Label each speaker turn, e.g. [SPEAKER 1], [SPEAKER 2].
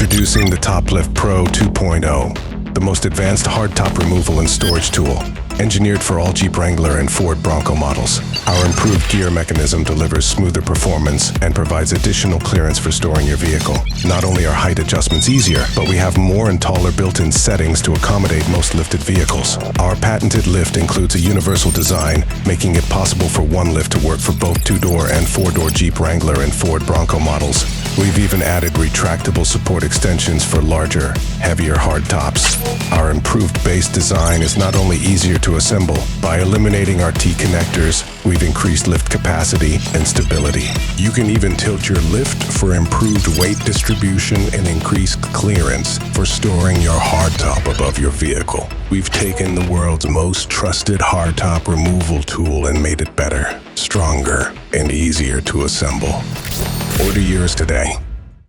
[SPEAKER 1] Introducing the TopLift Pro 2.0, the most advanced hardtop removal and storage tool, engineered for all Jeep Wrangler and Ford Bronco models. Our improved gear mechanism delivers smoother performance and provides additional clearance for storing your vehicle. Not only are height adjustments easier, but we have more and taller built-in settings to accommodate most lifted vehicles. Our patented lift includes a universal design, making it possible for one lift to work for both two-door and four-door Jeep Wrangler and Ford Bronco models. We've even added retractable support extensions for larger, heavier hardtops. Our improved base design is not only easier to assemble. By eliminating our T-connectors, we've increased lift capacity and stability. You can even tilt your lift for improved weight distribution and increased clearance for storing your hardtop above your vehicle. We've taken the world's most trusted hardtop removal tool and made it better, stronger, and easier to assemble. Order yours today.